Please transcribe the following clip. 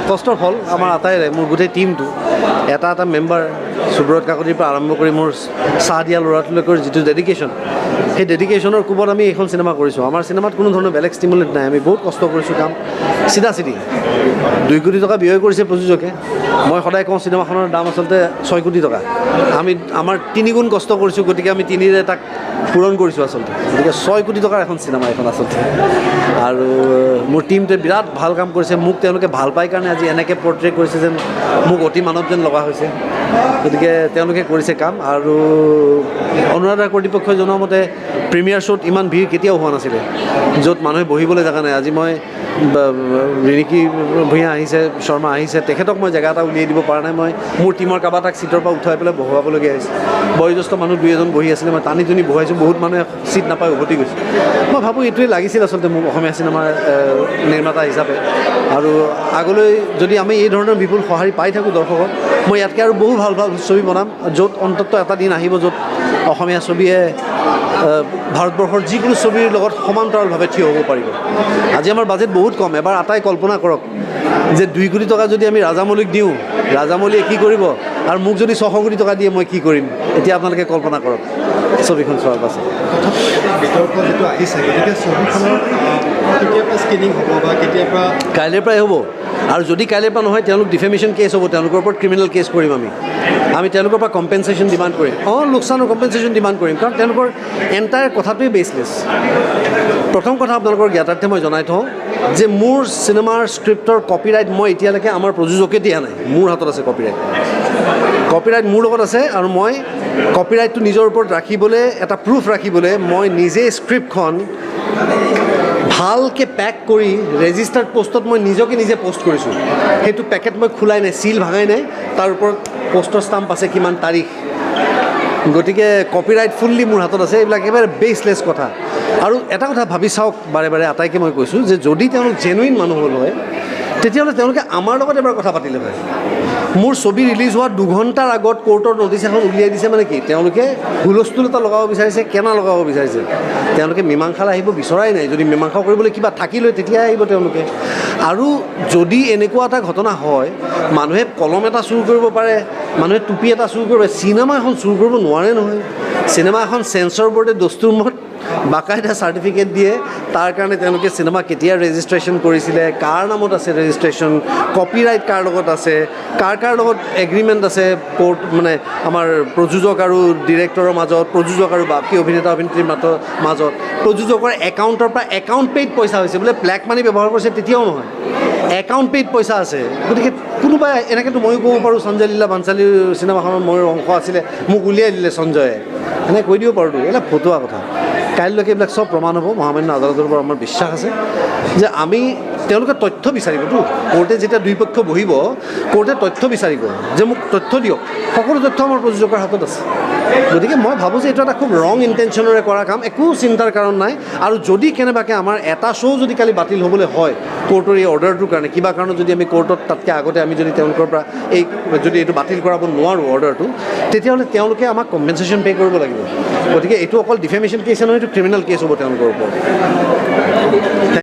কষ্টৰ ফল আমাৰ আটাইৰে মোৰ গোটেই টিমটো এটা এটা মেম্বাৰ সুব্ৰত কাকতিৰ পৰা আৰম্ভ কৰি মোৰ চাহ দিয়া ল'ৰাটোলৈকে যিটো ডেডিকেশ্যন সেই ডেডিকেশ্যনৰ কোবত আমি এইখন চিনেমা কৰিছোঁ আমাৰ চিনেমাত কোনো ধৰণৰ বেলেগ ষ্টিমুলেট নাই আমি বহুত কষ্ট কৰিছোঁ কাম চিধা 2 কোটি টকা ব্যয় কৰিছে প্ৰযোজকে মই সদায় কওঁ চিনেমাখনৰ দাম আচলতে 6 কোটি টকা আমি আমাৰ 3 গুণ কষ্ট কৰিছোঁ গতিকে আমি 3ৰে তাক পূৰণ কৰিছোঁ আচলতে গতিকে 6 কোটি টকাৰ এখন চিনেমা এখন আচলতে আৰু মোৰ টিমটোৱে বিৰাট ভাল কাম কৰিছে মোক তেওঁলোকে ভাল পাই কাৰণে আজি এনেকৈ পৰ্ট্ৰে কৰিছে যেন মোক অতি মানৱ যেন লগা হৈছে গতিকে তেওঁলোকে কৰিছে কাম আৰু অনুৰাধা কৰ্তৃপক্ষই জনোৱা মতে প্ৰিমিয়াৰ শ্ব'ত ইমান ভিৰ কেতিয়াও হোৱা নাছিলে য'ত মানুহে বহিবলৈ জেগা নাই আজি মই ৰিণিকী ভূঞা আহিছে শৰ্মা আহিছে তেখেতক মই জেগা এটা উলিয়াই দিব পৰা নাই মই মোৰ টিমৰ কাৰোবাৰ তাক ছিটৰ পৰা উঠাই পেলাই বহুৱাবলগীয়া হৈছে বয়োজ্যেষ্ঠ মানুহ 2 এজন বহি আছিলে মই টানি টুনি বহুৱাইছোঁ বহুত মানুহে ছিট নাপাই উভতি গৈছে মই ভাবোঁ এইটোৱে লাগিছিল আচলতে মোক অসমীয়া চিনেমাৰ নিৰ্মাতা হিচাপে আৰু আগলৈ যদি আমি এই ধৰণৰ বিপুল সঁহাৰি পাই থাকোঁ দৰ্শকক মই ইয়াতকৈ আৰু বহু ভাল ভাল ছবি বনাম য'ত অন্ততঃ এটা দিন আহিব য'ত অসমীয়া ছবিয়ে ভাৰতবৰ্ষৰ যিকোনো ছবিৰ লগত সমান্তৰালভাৱে থিয় হ'ব পাৰিব আজি আমাৰ বাজেট বহুত কম এবাৰ আটাই কল্পনা কৰক যে 2 কোটি টকা যদি আমি ৰাজামৌলীক দিওঁ ৰাজামৌলীয়ে কি কৰিব আৰু মোক যদি 600 কোটি টকা দিয়ে মই কি কৰিম এতিয়া আপোনালোকে কল্পনা কৰক ছবিখন চোৱাৰ পাছত বিতৰ্ক যিটো আহিছে গতিকে ছবিখনৰ কেতিয়াৰ পৰা স্ক্ৰিনিং হ'ব বা কেতিয়াৰ পৰা কাইলৈৰ পৰাই হ'ব আৰু যদি কাইলৈৰ পৰা নহয় তেওঁলোক ডিফেমেশ্যন কেছ হ'ব তেওঁলোকৰ ওপৰত ক্ৰিমিনেল কেছ কৰিম আমি তেওঁলোকৰ পৰা কম্পেনচেশ্যন ডিমাণ্ড কৰিম লোকচানৰ কম্পেনচেশ্যন ডিমাণ্ড কৰিম কাৰণ তেওঁলোকৰ এণ্টায়াৰ কথাটোৱে বেচলেছ প্ৰথম কথা আপোনালোকৰ জ্ঞাতাৰ্থে মই জনাই থওঁ যে মোৰ চিনেমাৰ স্ক্ৰিপ্টৰ কপিৰাইট মই এতিয়ালৈকে আমাৰ প্ৰযোজকে দিয়া নাই মোৰ হাতত আছে কপিৰাইট মোৰ লগত আছে আৰু মই কপিৰাইটটো নিজৰ ওপৰত ৰাখিবলৈ এটা প্ৰুফ ৰাখিবলৈ মই নিজে স্ক্ৰিপ্টখন ভালকৈ পেক কৰি ৰেজিষ্টাৰ্ড পষ্টত মই নিজকে নিজে পষ্ট কৰিছোঁ সেইটো পেকেট মই খোলাই নাই চিল ভাঙাই নাই তাৰ ওপৰত পষ্টৰ ষ্টাম্প আছে কিমান তাৰিখ গতিকে কপিৰাইট ফুল্লি মোৰ হাতত আছে এইবিলাক একেবাৰে বেচলেছ কথা আৰু এটা কথা ভাবি চাওক বাৰে বাৰে আটাইকে মই কৈছোঁ যে যদি তেওঁলোক জেনুইন মানুহ হ'ল হয় তেতিয়াহ'লে তেওঁলোকে আমাৰ লগত এবাৰ কথা পাতিলে হয় মোৰ ছবি ৰিলিজ হোৱাৰ 2 ঘণ্টাৰ আগত কোৰ্টৰ নটিচ এখন উলিয়াই দিছে মানে কি তেওঁলোকে হুলস্থুল এটা লগাব বিচাৰিছে কেনা লগাব বিচাৰিছে তেওঁলোকে মীমাংসালৈ আহিব বিচৰাই নাই যদি মীমাংসা কৰিবলৈ কিবা থাকি লয় তেতিয়াই আহিব তেওঁলোকে আৰু যদি এনেকুৱা এটা ঘটনা হয় মানুহে কলম এটা চুৰ কৰিব পাৰে মানুহে টুপি এটা চুৰ কৰিব পাৰে চিনেমা এখন চুৰ কৰিব নোৱাৰে নহয় চিনেমা এখন চেঞ্চৰ বৰ্ডে দস্তুৰমত বাকাইদা চাৰ্টিফিকেট দিয়ে তাৰ কাৰণে তেওঁলোকে চিনেমা কেতিয়া ৰেজিষ্ট্ৰেশ্যন কৰিছিলে কাৰ নামত আছে ৰেজিষ্ট্ৰেশ্যন কপিৰাইট কাৰ লগত আছে কাৰ লগত এগ্ৰিমেণ্ট আছে কোৰ্ট মানে আমাৰ প্ৰযোজক আৰু ডিৰেক্টৰৰ মাজত প্ৰযোজক আৰু বাকী অভিনেতা অভিনেত্ৰীৰ মাজত প্ৰযোজকৰ একাউণ্টৰ পৰা একাউণ্ট পেইড পইচা হৈছে বোলে ব্লেক মানি ব্যৱহাৰ কৰিছে তেতিয়াও নহয় একাউণ্ট পেইড পইচা আছে গতিকে কোনোবাই এনেকৈতো ময়ো ক'ব পাৰোঁ সঞ্জয় লীলা বাঞ্চালীৰ চিনেমাখনৰ মোৰ অংশ আছিলে মোক উলিয়াই দিলে সঞ্জয়ে এনেকৈ কৈ দিব পাৰোঁতো এইবিলাক ফটোৱা কথা কাইলৈকে এইবিলাক চব প্ৰমাণ হ'ব মহামান্য আদালতৰ পৰা আমাৰ বিশ্বাস আছে যে আমি তেওঁলোকে তথ্য বিচাৰিবতো কোৰ্টে যেতিয়া 2 পক্ষ বহিব কোৰ্টে তথ্য বিচাৰিব যে মোক তথ্য দিয়ক সকলো তথ্য আমাৰ প্ৰযোজকৰ হাতত আছে গতিকে মই ভাবোঁ যে এইটো এটা খুব ৰং ইণ্টেনশ্যনেৰে কৰা কাম একো চিন্তাৰ কাৰণ নাই আৰু যদি কেনেবাকৈ আমাৰ এটা শ্ব' যদি কালি বাতিল হ'বলৈ হয় কোৰ্টৰ এই অৰ্ডাৰটোৰ কাৰণে কিবা কাৰণত যদি আমি কোৰ্টত তাতকৈ আগতে আমি যদি তেওঁলোকৰ পৰা যদি এইটো বাতিল কৰাব নোৱাৰোঁ অৰ্ডাৰটো তেতিয়াহ'লে তেওঁলোকে আমাক কম্পেনচেশ্যন পে' কৰিব লাগিব গতিকে এইটো অকল ডিফেমেশ্যন কেছ নহয় এইটো ক্ৰিমিনেল কেছ হ'ব তেওঁলোকৰ ওপৰত